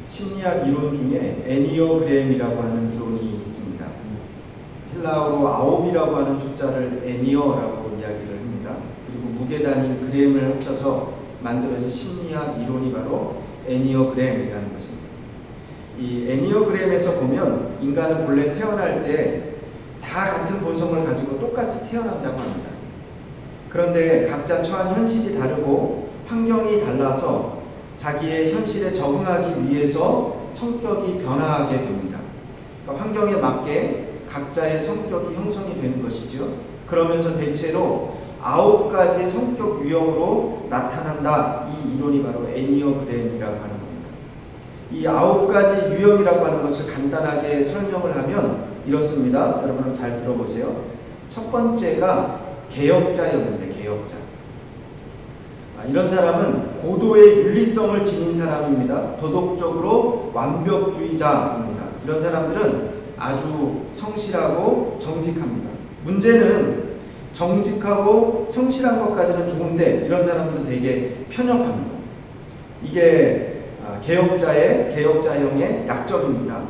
심리학 이론 중에 애니어그램이라고 하는 이론이 있습니다. 헬라어로 아홉이라고 하는 숫자를 애니어라고 이야기를 합니다. 그리고 무게단인 그램을 합쳐서 만들어진 심리학 이론이 바로 애니어그램이라는 것입니다. 이 애니어그램에서 보면 인간은 본래 태어날 때 다 같은 본성을 가지고 똑같이 태어난다고 합니다. 그런데 각자 처한 현실이 다르고 환경이 달라서 자기의 현실에 적응하기 위해서 성격이 변화하게 됩니다. 그러니까 환경에 맞게 각자의 성격이 형성이 되는 것이죠. 그러면서 대체로 9가지 성격 유형으로 나타난다. 이 이론이 바로 애니어그램이라고 하는 겁니다. 이 9가지 유형이라고 하는 것을 간단하게 설명을 하면 이렇습니다. 여러분 잘 들어보세요. 첫 번째가 개혁자형인데, 개혁자. 이런 사람은 고도의 윤리성을 지닌 사람입니다. 도덕적으로 완벽주의자입니다. 이런 사람들은 아주 성실하고 정직합니다. 문제는 정직하고 성실한 것까지는 좋은데 이런 사람들은 되게 편협합니다. 이게 개혁자형의 약점입니다.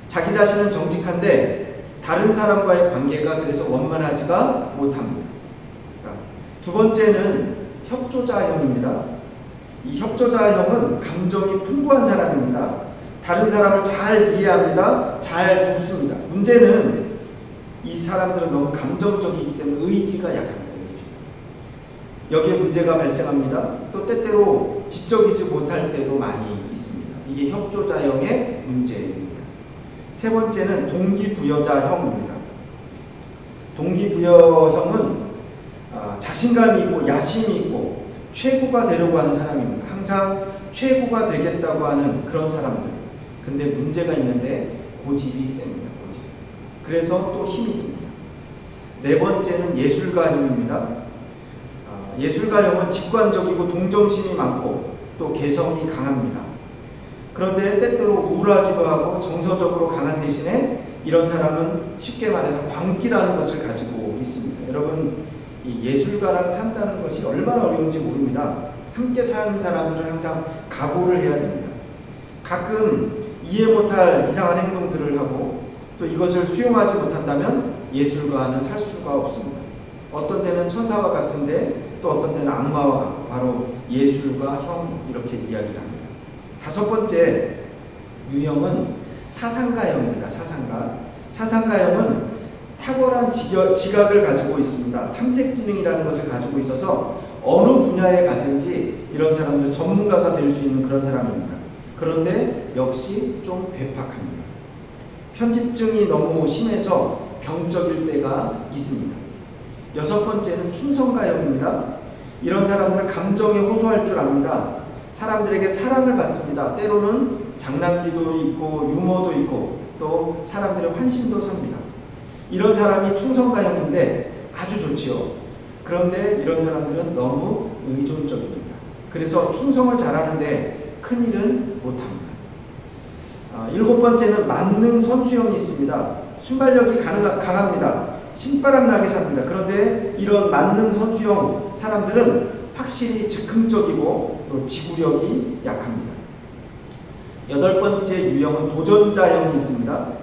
자기 자신은 정직한데 다른 사람과의 관계가 그래서 원만하지가 못합니다. 두 번째는 협조자형입니다. 이 협조자형은 감정이 풍부한 사람입니다. 다른 사람을 잘 이해합니다. 잘 돕습니다. 문제는 이 사람들은 너무 감정적이기 때문에 의지가 약합니다. 의지가. 여기에 문제가 발생합니다. 또 때때로 지적이지 못할 때도 많이 있습니다. 이게 협조자형의 문제입니다. 세 번째는 동기부여자형입니다. 동기부여형은 자신감이 있고 야심이 있고 최고가 되려고 하는 사람입니다. 항상 최고가 되겠다고 하는 그런 사람들. 근데 문제가 있는데 고집이 셉니다. 고집. 그래서 또 힘이 듭니다. 네 번째는 예술가형입니다. 예술가형은 직관적이고 동정심이 많고 또 개성이 강합니다. 그런데 때때로 우울하기도 하고 정서적으로 강한 대신에 이런 사람은 쉽게 말해서 광기라는 것을 가지고 있습니다. 여러분, 이 예술가랑 산다는 것이 얼마나 어려운지 모릅니다. 함께 사는 사람들은 항상 각오를 해야 됩니다. 가끔 이해 못할 이상한 행동들을 하고 또 이것을 수용하지 못한다면 예술가는 살 수가 없습니다. 어떤 때는 천사와 같은데 또 어떤 때는 악마와 같고 바로 예술가 형 이렇게 이야기를 합니다. 다섯 번째 유형은 사상가형입니다. 사상가형은 탁월한 지각을 가지고 있습니다. 탐색지능이라는 것을 가지고 있어서 어느 분야에 가든지 이런 사람들 전문가가 될 수 있는 그런 사람입니다. 그런데 역시 좀 괴팍합니다. 편집증이 너무 심해서 병적일 때가 있습니다. 여섯 번째는 충성가형입니다. 이런 사람들은 감정에 호소할 줄 압니다. 사람들에게 사랑을 받습니다. 때로는 장난기도 있고 유머도 있고 또 사람들의 환심도 삽니다. 이런 사람이 충성가형인데 아주 좋지요. 그런데 이런 사람들은 너무 의존적입니다. 그래서 충성을 잘하는데 큰일은 못합니다. 일곱 번째는 만능 선수형이 있습니다. 순발력이 강합니다. 신바람 나게 삽니다. 그런데 이런 만능 선수형 사람들은 확실히 즉흥적이고 또 지구력이 약합니다. 여덟 번째 유형은 도전자형이 있습니다.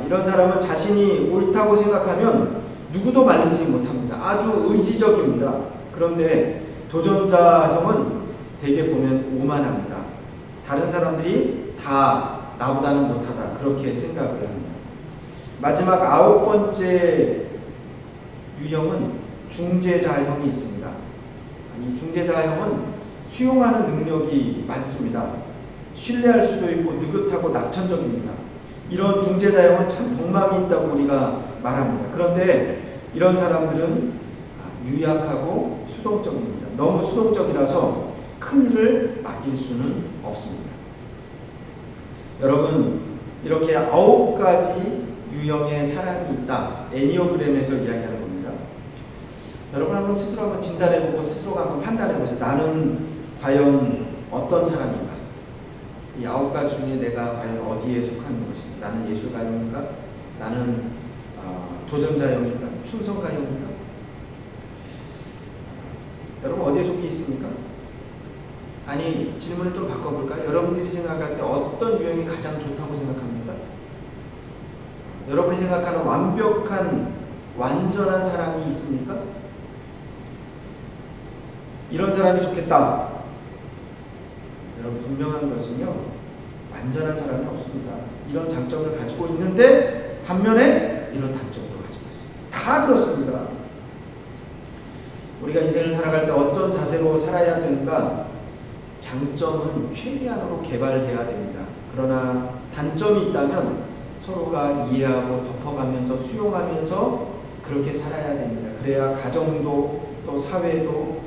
이런 사람은 자신이 옳다고 생각하면 누구도 말리지 못합니다. 아주 의지적입니다. 그런데 도전자형은 대개 보면 오만합니다. 다른 사람들이 다 나보다는 못하다 그렇게 생각을 합니다. 마지막 아홉 번째 유형은 중재자형이 있습니다. 이 중재자형은 수용하는 능력이 많습니다. 신뢰할 수도 있고 느긋하고 낙천적입니다. 이런 중재자형은 참 덕망이 있다고 우리가 말합니다. 그런데 이런 사람들은 유약하고 수동적입니다. 너무 수동적이라서 큰일을 맡길 수는 없습니다. 여러분, 이렇게 9가지 유형의 사람이 있다. 애니어그램에서 이야기하는 겁니다. 여러분 한번 스스로 한번 진단해보고 스스로가 한번 판단해보세요. 나는 과연 어떤 사람인가? 이 9가지 중에 내가 과연 어디에 속하는 것인가? 나는 예술가형인가? 나는 도전자형인가? 충성가형인가? 여러분 어디에 속해 있습니까? 아니, 질문을 좀 바꿔볼까요? 여러분들이 생각할 때 어떤 유형이 가장 좋다고 생각합니까? 여러분이 생각하는 완벽한, 완전한 사람이 있습니까? 이런 사람이 좋겠다. 여러분, 분명한 것은요, 완전한 사람이 없습니다. 이런 장점을 가지고 있는데 반면에 이런 단점도 가지고 있습니다. 다 그렇습니다. 우리가 인생을 살아갈 때 어떤 자세로 살아야 되는가? 장점은 최대한으로 개발해야 됩니다. 그러나 단점이 있다면 서로가 이해하고 덮어가면서 수용하면서 그렇게 살아야 됩니다. 그래야 가정도, 또 사회도,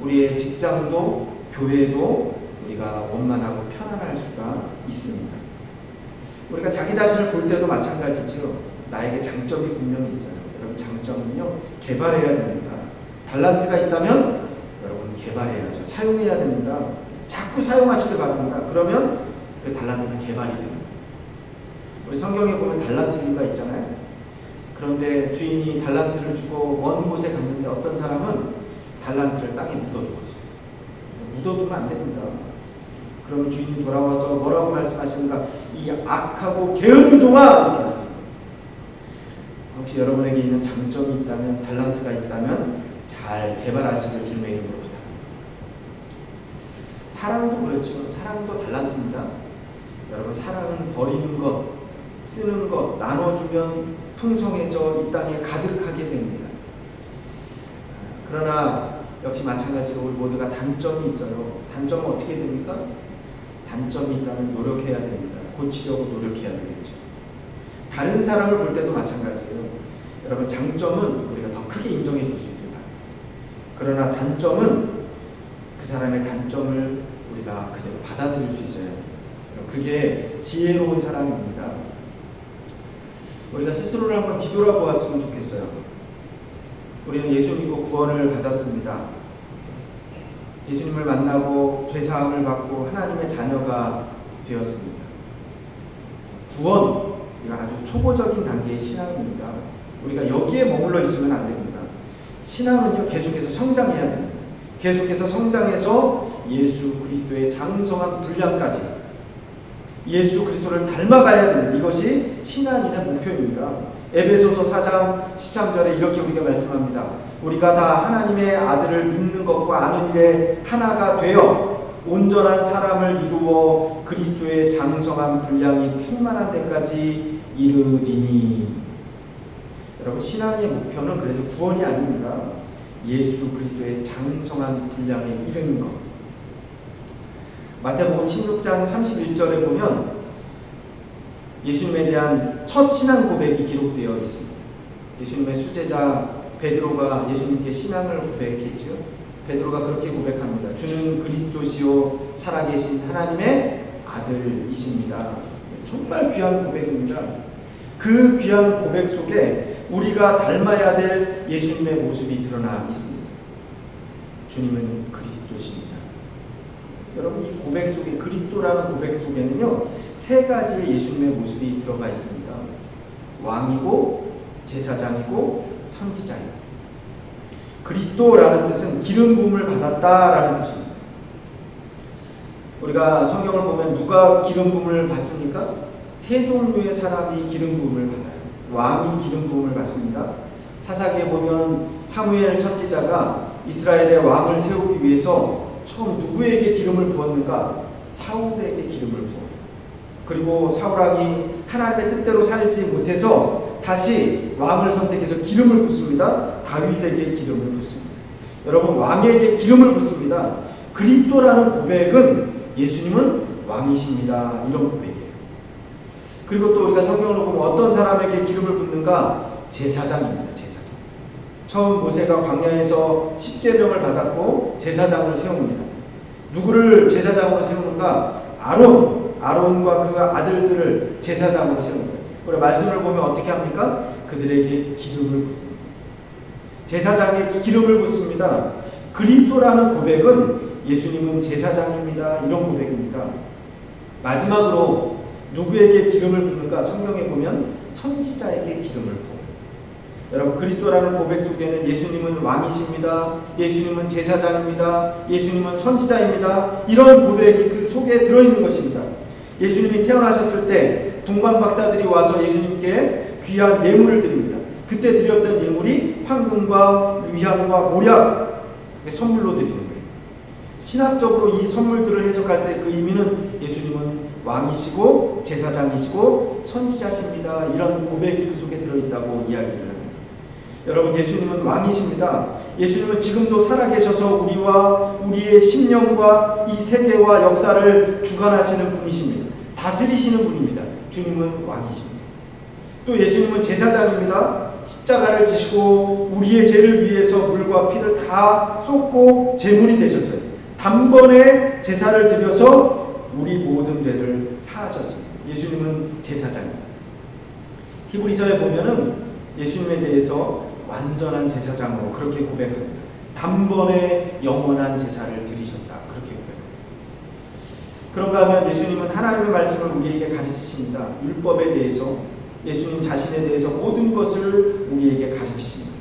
우리의 직장도, 교회도 우리가 원만하고 편안할 수가 있습니다. 우리가 자기 자신을 볼 때도 마찬가지죠. 나에게 장점이 분명히 있어요. 여러분, 장점은요, 개발해야 됩니다. 달란트가 있다면 여러분 개발해야죠. 사용해야 됩니다. 자꾸 사용하시길 바랍니다. 그러면 그 달란트는 개발이 됩니다. 우리 성경에 보면 달란트가 있잖아요. 그런데 주인이 달란트를 주고 먼 곳에 갔는데 어떤 사람은 달란트를 땅에 묻어두었습니다. 묻어두면 안 됩니다. 그러면 주인이 돌아와서 뭐라고 말씀하시는가? 이 악하고 게으른 종아! 이렇게 말씀합니다. 혹시 여러분에게 있는 장점이 있다면, 달란트가 있다면 잘 개발하시길 주님의 이름으로 부탁합니다. 사랑도 그렇죠. 사랑도 달란트입니다. 여러분, 사랑은 버리는 것, 쓰는 것, 나눠주면 풍성해져 이 땅에 가득하게 됩니다. 그러나 역시 마찬가지로 우리 모두가 단점이 있어요. 단점은 어떻게 됩니까? 단점이 있다면 노력해야 됩니다. 고치려고 노력해야 되겠죠. 다른 사람을 볼 때도 마찬가지예요. 여러분, 장점은 우리가 더 크게 인정해 줄 수 있길 바랍니다. 그러나 단점은 그 사람의 단점을 우리가 그대로 받아들일 수 있어야 돼요. 그게 지혜로운 사람입니다. 우리가 스스로를 한번 뒤돌아보았으면 좋겠어요. 우리는 예수 믿고 구원을 받았습니다. 예수님을 만나고 죄사함을 받고 하나님의 자녀가 되었습니다. 구원, 우리가 아주 초보적인 단계의 신앙입니다. 우리가 여기에 머물러 있으면 안 됩니다. 신앙은요, 계속해서 성장해야 됩니다. 계속해서 성장해서 예수 그리스도의 장성한 분량까지 예수 그리스도를 닮아가야 됩니다. 이것이 신앙인의 목표입니다. 에베소서 4장 13절에 이렇게 우리가 말씀합니다. 우리가 다 하나님의 아들을 믿는 것과 아는 일에 하나가 되어 온전한 사람을 이루어 그리스도의 장성한 분량이 충만한 데까지 이르리니. 여러분, 신앙의 목표는 그래서 구원이 아닙니다. 예수 그리스도의 장성한 분량에 이르는 것. 마태복음 16장 31절에 보면 예수님에 대한 첫 신앙 고백이 기록되어 있습니다. 예수님의 수제자 베드로가 예수님께 신앙을 고백했죠. 베드로가 그렇게 고백합니다. 주는 그리스도시요 살아계신 하나님의 아들이십니다. 정말 귀한 고백입니다. 그 귀한 고백 속에 우리가 닮아야 될 예수님의 모습이 드러나 있습니다. 주님은 그리스도십니다. 여러분, 이 고백 속에, 그리스도라는 고백 속에는요, 세 가지의 예수님의 모습이 들어가 있습니다. 왕이고, 제사장이고, 선지자이고. 그리스도라는 뜻은 기름 부음을 받았다라는 뜻입니다. 우리가 성경을 보면 누가 기름 부음을 받습니까? 세 종류의 사람이 기름 부음을 받아요. 왕이 기름 부음을 받습니다. 사사기에 보면 사무엘 선지자가 이스라엘의 왕을 세우기 위해서 처음 누구에게 기름을 부었는가? 사울에게 기름을 부어요. 그리고 사울왕이 하나님의 뜻대로 살지 못해서 다시 왕을 선택해서 기름을 붓습니다. 다윗에게 기름을 붓습니다. 여러분, 왕에게 기름을 붓습니다. 그리스도라는 고백은 예수님은 왕이십니다. 이런 고백이에요. 그리고 또 우리가 성경을 보면 어떤 사람에게 기름을 붓는가? 제사장입니다. 제사장. 처음 모세가 광야에서 십계명을 받았고 제사장을 세웁니다. 누구를 제사장으로 세우는가? 아론과 그 아들들을 제사장으로 세웁니다. 우리 말씀을 보면 어떻게 합니까? 그들에게 기름을 붓습니다. 제사장에 기름을 붓습니다. 그리스도라는 고백은 예수님은 제사장입니다. 이런 고백입니다. 마지막으로 누구에게 기름을 붓는가? 성경에 보면 선지자에게 기름을 부어요. 여러분, 그리스도라는 고백 속에는 예수님은 왕이십니다. 예수님은 제사장입니다. 예수님은 선지자입니다. 이런 고백이 그 속에 들어있는 것입니다. 예수님이 태어나셨을 때 동방 박사들이 와서 예수님께 귀한 예물을 드립니다. 그때 드렸던 예물이 황금과 유향과 모략, 선물로 드리는 거예요. 신학적으로 이 선물들을 해석할 때 그 의미는 예수님은 왕이시고 제사장이시고 선지자십니다. 이런 고백이 그 속에 들어있다고 이야기를 합니다. 여러분, 예수님은 왕이십니다. 예수님은 지금도 살아계셔서 우리와 우리의 심령과 이 세계와 역사를 주관하시는 분이십니다. 다스리시는 분입니다. 주님은 왕이십니다. 또 예수님은 제사장입니다. 십자가를 지시고 우리의 죄를 위해서 물과 피를 다 쏟고 제물이 되셨어요. 단번에 제사를 드려서 우리 모든 죄를 사하셨습니다. 예수님은 제사장입니다. 히브리서에 보면은 예수님에 대해서 완전한 제사장으로 그렇게 고백합니다. 단번에 영원한 제사를 드리셨다. 그렇게 고백합니다. 그런가 하면 예수님은 하나님의 말씀을 우리에게 가르치십니다. 율법에 대해서, 예수님 자신에 대해서 모든 것을 우리에게 가르치십니다.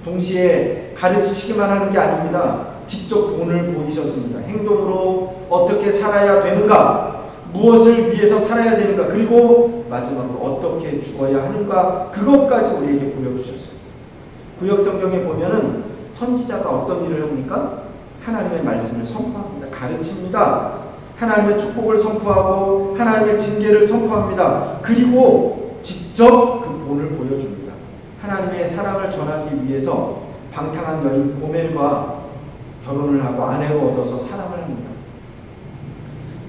동시에 가르치시기만 하는 게 아닙니다. 직접 본을 보이셨습니다. 행동으로 어떻게 살아야 되는가, 무엇을 위해서 살아야 되는가, 그리고 마지막으로 어떻게 죽어야 하는가, 그것까지 우리에게 보여주셨어요. 구약성경에 보면은 선지자가 어떤 일을 합니까? 하나님의 말씀을 선포합니다. 가르칩니다. 하나님의 축복을 선포하고 하나님의 징계를 선포합니다. 그리고 직접 그 본을 보여줍니다. 하나님의 사랑을 전하기 위해서 방탕한 여인 고멜과 결혼을 하고 아내를 얻어서 사랑을 합니다.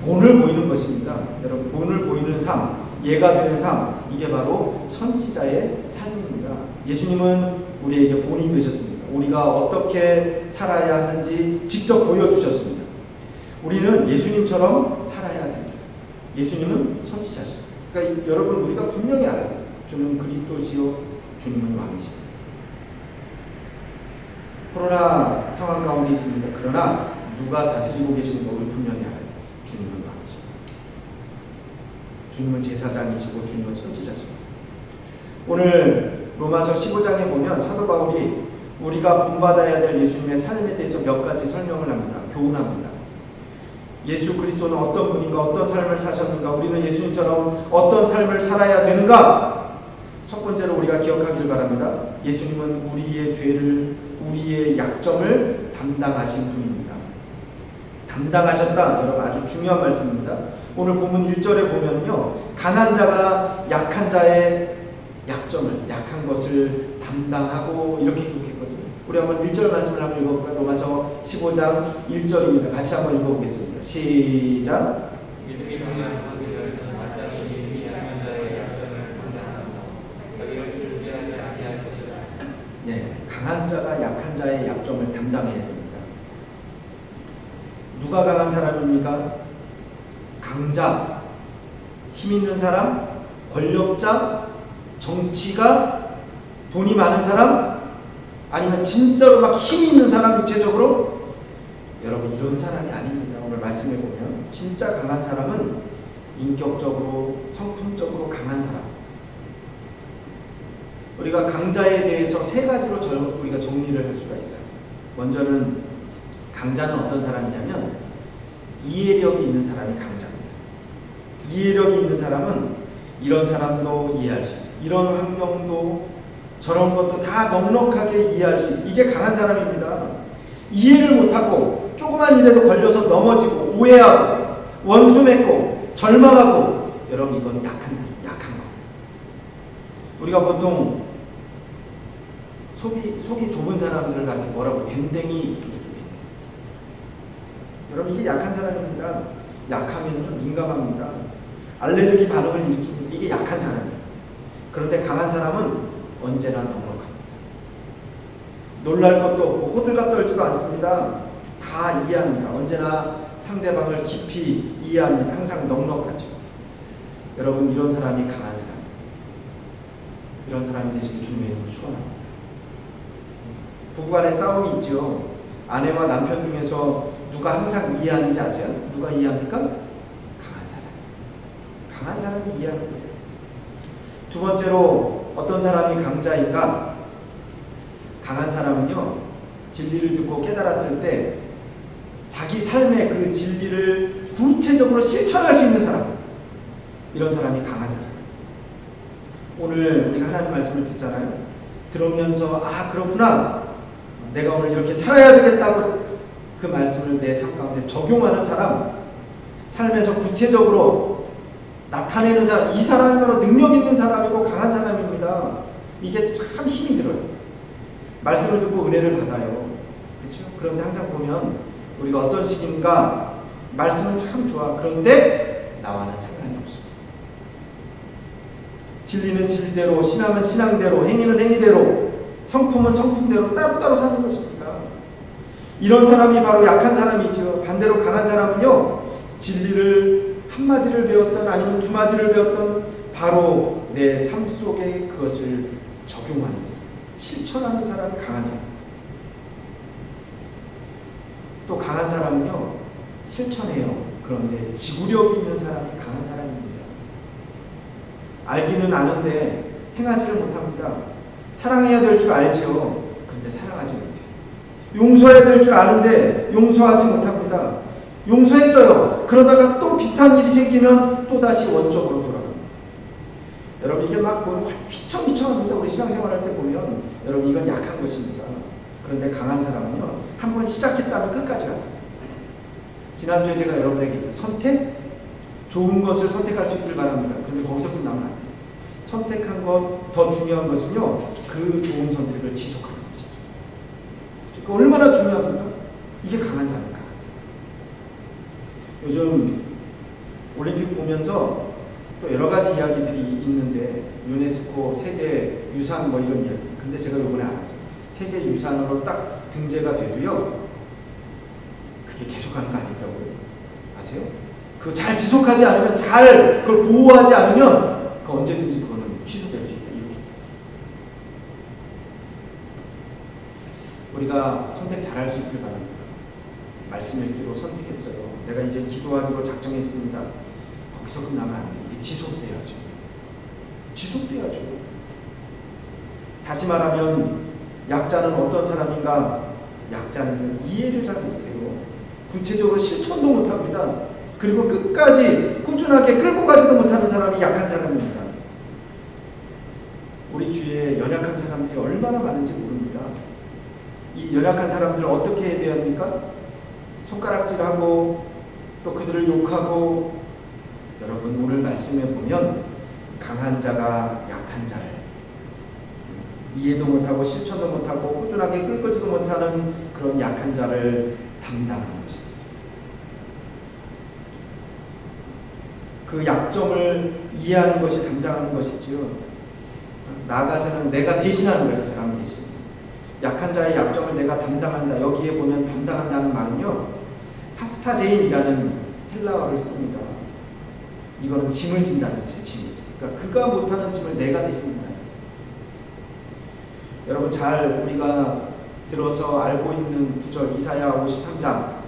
본을 보이는 것입니다. 여러분, 본을 보이는 삶, 예가 되는 삶, 이게 바로 선지자의 삶입니다. 예수님은 우리에게 본이 되셨습니다. 우리가 어떻게 살아야 하는지 직접 보여주셨습니다. 우리는 예수님처럼 살아야 됩니다. 예수님은 선지자셨습니다. 그러니까 여러분, 우리가 분명히 알아야 돼요. 주는 그리스도시요 주님은 왕이십니다. 코로나 상황 가운데 있습니다. 그러나 누가 다스리고 계시는 것을 분명히 알아야 돼요. 주님은 왕이십니다. 주님은 제사장이시고 주님은 선지자십니다. 오늘 로마서 15장에 보면 사도 바울이 우리가 본받아야 될 예수님의 삶에 대해서 몇 가지 설명을 합니다. 교훈합니다. 예수 그리스도는 어떤 분인가, 어떤 삶을 사셨는가, 우리는 예수님처럼 어떤 삶을 살아야 되는가. 첫 번째로 우리가 기억하길 바랍니다. 예수님은 우리의 죄를, 우리의 약점을 담당하신 분입니다. 담당하셨다. 여러분, 아주 중요한 말씀입니다. 오늘 본문 1절에 보면요, 강한 자가 약한 자의 약점을, 약한 것을 담당하고 이렇게 기록했거든요. 우리 한번 1절 말씀을 한번 읽어볼까요? 로마서 15장 1절입니다. 같이 한번 읽어보겠습니다. 시작. 믿음이 강한 관계자는 마땅히 믿음이 약한 자의 약점을 담당하며 자기를 불쾌하지 않게 할 것이다. 예, 강한 자가 약한 자의 약점을 담당해야 됩니다. 누가 강한 사람입니까? 강자, 힘 있는 사람, 권력자, 정치가, 돈이 많은 사람, 아니면 진짜로 막 힘이 있는 사람, 육체적으로. 여러분, 이런 사람이 아닙니다. 오늘 말씀해 보면 진짜 강한 사람은 인격적으로, 성품적으로 강한 사람. 우리가 강자에 대해서 세 가지로 우리가 정리를 할 수가 있어요. 먼저는 강자는 어떤 사람이냐면 이해력이 있는 사람이 강자입니다. 이해력이 있는 사람은 이런 사람도 이해할 수 있어요. 이런 환경도, 저런 것도 다 넉넉하게 이해할 수 있어요. 이게 강한 사람입니다. 이해를 못하고 조그만 일에도 걸려서 넘어지고 오해하고 원수 맺고 절망하고, 여러분, 이건 약한 사람, 약한 거. 우리가 보통 속이 좁은 사람들을 그렇게 뭐라고 밴댕이 이렇게 됩니다. 여러분, 이게 약한 사람입니다. 약하면요 민감합니다. 알레르기 반응을 일으킵니다. 이게 약한 사람이에요. 그런데 강한 사람은 언제나 넉넉합니다. 놀랄 것도 없고 호들갑 떨지도 않습니다. 다 이해합니다. 언제나 상대방을 깊이 이해합니다. 항상 넉넉하죠. 여러분, 이런 사람이 강한 사람입니다. 이런 사람이 되시길 주님의 이름으로 축원합니다. 부부간에 싸움이 있죠. 아내와 남편 중에서 누가 항상 이해하는지 아세요? 누가 이해합니까? 강한 사람. 강한 사람이 이해하는 거예요. 두 번째로 어떤 사람이 강자인가? 강한 사람은요, 진리를 듣고 깨달았을 때 자기 삶의 그 진리를 구체적으로 실천할 수 있는 사람, 이런 사람이 강한 사람. 오늘 우리가 하나님 말씀을 듣잖아요. 들으면서 아 그렇구나, 내가 오늘 이렇게 살아야 되겠다고 그 말씀을 내 삶 가운데 적용하는 사람, 삶에서 구체적으로 나타내는 사람, 이 사람이 바로 능력 있는 사람이고 강한 사람입니다. 이게 참 힘이 들어요. 말씀을 듣고 은혜를 받아요. 그렇죠? 그런데 항상 보면 우리가 어떤 식인가, 말씀은 참 좋아. 그런데 나와는 상관이 없어. 진리는 진리대로, 신앙은 신앙대로, 행위는 행위대로, 성품은 성품대로 따로따로 사는 것입니다. 이런 사람이 바로 약한 사람이죠. 반대로 강한 사람은요, 진리를 한마디를 배웠던 아니면 두 마디를 배웠던 바로 내 삶 속에 그것을 적용하는 사람, 실천하는 사람이 강한 사람. 또 강한 사람은요, 실천해요. 그런데 지구력이 있는 사람이 강한 사람입니다. 알기는 아는데 행하지를 못합니다. 사랑해야 될 줄 알죠. 그런데 사랑하지 못해요. 용서해야 될 줄 아는데 용서하지 못합니다. 용서했어요. 그러다가 또 비슷한 일이 생기면 또다시 원점으로 돌아갑니다. 여러분, 이게 막 보면 휘청휘청합니다. 우리 신앙생활 할 때 보면 여러분, 이건 약한 것입니다. 그런데 강한 사람은요, 한번 시작했다면 끝까지 가요. 지난주에 제가 여러분에게 선택? 좋은 것을 선택할 수 있기를 바랍니다. 그런데 거기서 끝나면 안 돼요. 선택한 것, 더 중요한 것은요, 그 좋은 선택을 지속하는 것이죠. 그러니까 얼마나 중요합니까? 이게 강한 사람, 강한 사람. 요즘 올림픽 보면서 또 여러 가지 이야기들이 있는데, 유네스코 세계 유산 뭐 이런 이야기. 근데 제가 요번에 알았어요. 세계 유산으로 딱 등재가 돼도요, 그게 계속하는 거 아니더라고요. 아세요? 그거 잘 지속하지 않으면, 잘 그걸 보호하지 않으면 그 언제든지 그거는 취소될 수 있다. 이렇게. 우리가 선택 잘할 수 있길 바랍니다. 말씀 읽기로 선택했어요. 내가 이제 기도하기로 작정했습니다. 거기서 끝나면 안 돼요. 이게 지속돼야죠. 지속돼야죠. 다시 말하면 약자는 어떤 사람인가? 약자는 이해를 잘 못해요. 구체적으로 실천도 못합니다. 그리고 끝까지 꾸준하게 끌고 가지도 못하는 사람이 약한 사람입니다. 우리 주위에 연약한 사람들이 얼마나 많은지 모릅니다. 이 연약한 사람들을 어떻게 해야 됩니까? 손가락질하고 또 그들을 욕하고. 여러분, 오늘 말씀에 보면 강한 자가 약한 자를 이해도 못하고 실천도 못하고 꾸준하게 끌고지도 못하는 그런 약한 자를 담당하는 것입니다. 그 약점을 이해하는 것이 담당하는 것이지요. 나아가서는 내가 대신하는 거예요. 그 사람 대신. 약한 자의 약점을 내가 담당한다. 여기에 보면 담당한다는 말은요, 파스타제인이라는 헬라어를 씁니다. 이거는 짐을 진다는 뜻이에요. 짐. 그러니까 그가 못하는 짐을 내가 대신 진다. 여러분, 잘 우리가 들어서 알고 있는 구절, 이사야 53장.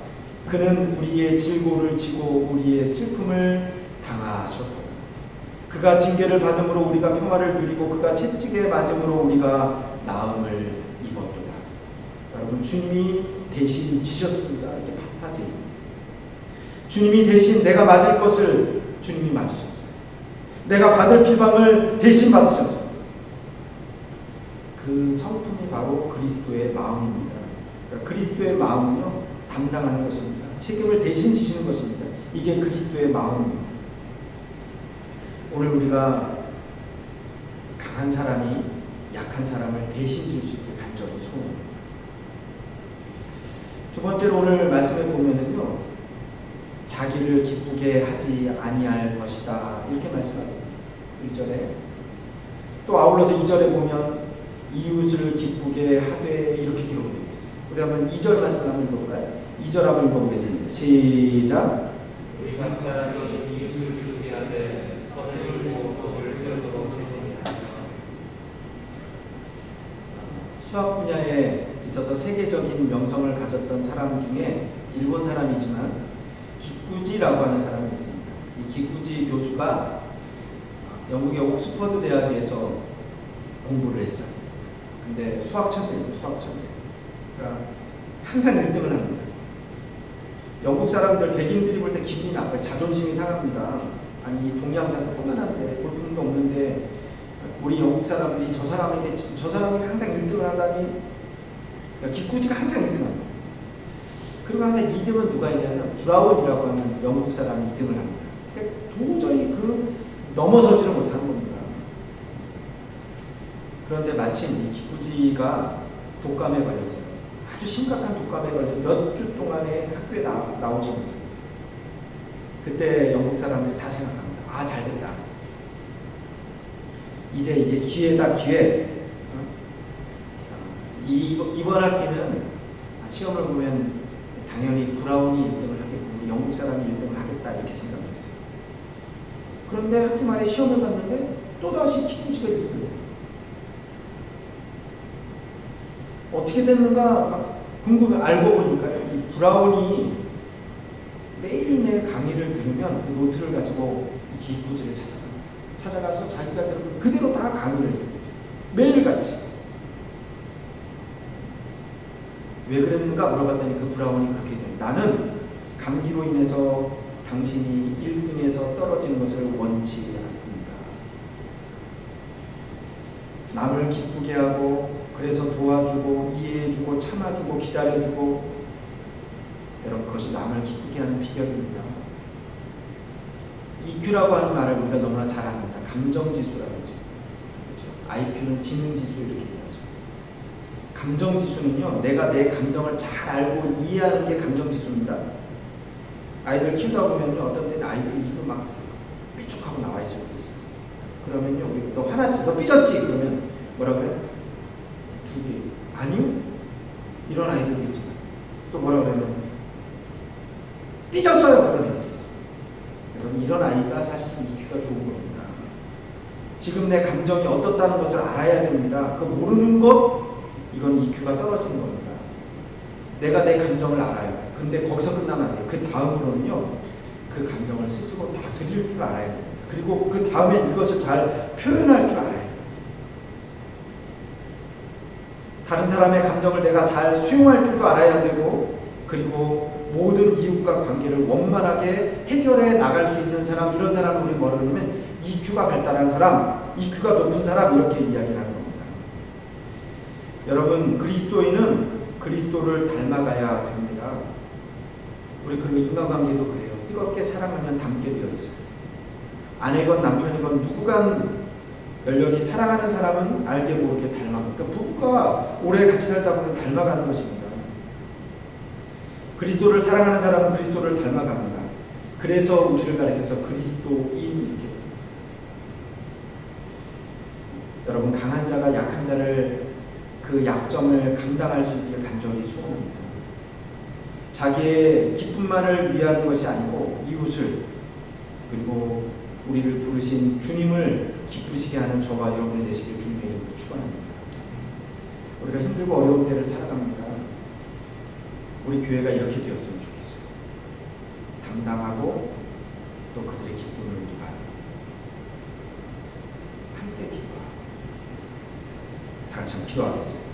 그는 우리의 질고를 지고 우리의 슬픔을 당하셨고, 그가 징계를 받음으로 우리가 평화를 누리고 그가 채찍에 맞음으로 우리가 나음을 입었도다. 여러분, 주님이 대신 지셨습니다. 이게 파스타지. 주님이 대신 내가 맞을 것을 주님이 맞으셨어요. 내가 받을 비방을 대신 받으셨어요. 그 성품이 바로 그리스도의 마음입니다. 그러니까 그리스도의 마음은요, 담당하는 것입니다. 책임을 대신 지시는 것입니다. 이게 그리스도의 마음입니다. 오늘 우리가 강한 사람이 약한 사람을 대신 질 수 있게 간절히 소원합니다. 두 번째로 오늘 말씀에 보면은요, 자기를 기쁘게 하지 아니할 것이다. 이렇게 말씀합니다. 1절에. 또 아울러서 2절에 보면 이웃을 기쁘게 하되 이렇게 기록되어 있어요. 우리 한번 2절 말씀 한번 읽어볼까요? 2절 한번 읽어보겠습니다. 시작. 우리 각 사람이 이웃을 기쁘게 하되 선을 이루고 법을 세우도록 할지니라. 수학 분야에 있어서 세계적인 명성을 가졌던 사람 중에 일본 사람이지만 기쿠지라고 하는 사람이 있습니다. 이 기쿠지 교수가 영국의 옥스퍼드 대학에서 공부를 했어요. 근데 수학 천재입니다. 수학 천재. 그러니까 항상 1등을 합니다. 영국 사람들, 백인들이 볼 때 기분이 나빠요. 자존심이 상합니다. 아니, 동양사 조그만한데 볼품도 없는데 우리 영국 사람들이 저 사람이 항상 1등을 하다니. 기꾸지가 항상 1등 합니다. 그리고 항상 2등은 누가 있냐면 브라운이라고 하는 영국 사람이 2등을 합니다. 그러니까 도저히 넘어서지를 못하는 겁니다. 그런데 마침 이 기꾸지가 독감에 걸렸어요. 아주 심각한 독감에 걸려 몇 주 동안에 학교에 나오지 못합니다. 그때 영국 사람들이 다 생각합니다. 아, 잘됐다. 이제 이게 기회다, 기회. 이번 학기는 시험을 보면 당연히 브라운이 1등을 하겠고 우리 영국 사람이 1등을 하겠다 이렇게 생각을 했어요. 그런데 학기 말에 시험을 봤는데 또다시 기꾸지가 1등을 했어요. 어떻게 됐는가 막 궁금해. 알고 보니까 이 브라운이 매일매일 강의를 들으면 그 노트를 가지고 이 기꾸지를 찾아가서 자기가 들은 그대로 다 강의를 해주고 매일같이. 왜 그랬는가 물어봤더니 그 브라운이 그렇게 돼요. 나는 감기로 인해서 당신이 1등에서 떨어진 것을 원치 않습니다. 남을 기쁘게 하고 그래서 도와주고 이해해주고 참아주고 기다려주고 여러분 그것이 남을 기쁘게 하는 비결입니다. EQ라고 하는 말을 우리가 너무나 잘 압니다. 감정지수라고 하죠. 그렇죠? IQ는 지능지수 이렇게 얘기하죠. 감정지수는요, 내가 내 감정을 잘 알고 이해하는 게 감정지수입니다. 아이들 키우다 보면요, 어떤 때는 아이들이 입을 막 삐죽하고 나와 있을 때 있어요. 그러면요, 우리가 너 화났지? 너 삐졌지? 그러면 뭐라고 해요? 2개. 아니요? 이런 아이들이 있지만 또 뭐라고 하면 삐졌어요! 그런 애들이 있어요. 여러분, 이런 아이가 사실 EQ가 좋은 겁니다. 지금 내 감정이 어떻다는 것을 알아야 됩니다. 그 모르는 것, 이건 EQ가 떨어지는 겁니다. 내가 내 감정을 알아요. 근데 거기서 끝나면 안 돼요. 그 다음으로는요, 그 감정을 스스로 다스릴 줄 알아야 됩니다. 그리고 그 다음에 이것을 잘 표현할 줄 알아야 돼요. 다른 사람의 감정을 내가 잘 수용할 줄도 알아야 되고, 그리고 모든 이웃과 관계를 원만하게 해결해 나갈 수 있는 사람, 이런 사람을 우리 뭐라 그러냐면 EQ가 발달한 사람, EQ가 높은 사람, 이렇게 이야기를 하는 겁니다. 여러분, 그리스도인은 그리스도를 닮아가야 됩니다. 우리 그리고 인간관계도 그래요. 뜨겁게 사랑하면 닮게 되어 있어요. 아내건 남편이건 누구간 열렬히 사랑하는 사람은 알게 모르게 닮아가고, 그러니까 부부가 오래 같이 살다 보면 닮아가는 것입니다. 그리스도를 사랑하는 사람은 그리스도를 닮아갑니다. 그래서 우리를 가리켜서 그리스도인 이렇게 부릅니다. 여러분, 강한 자가 약한 자를 그 약점을 감당할 수 있기를 간절히 소원합니다. 자기의 기쁨만을 위하는 것이 아니고 이웃을, 그리고 우리를 부르신 주님을 기쁘시게 하는 저와 여러분이 되시길 주님의 이름으로 축원합니다. 우리가 힘들고 어려운 때를 살아갑니다. 우리 교회가 이렇게 되었으면 좋겠어요. 담당하고 또 그들의 기쁨을 우리가 함께 기뻐하고. 다 같이 한번 기도하겠습니다.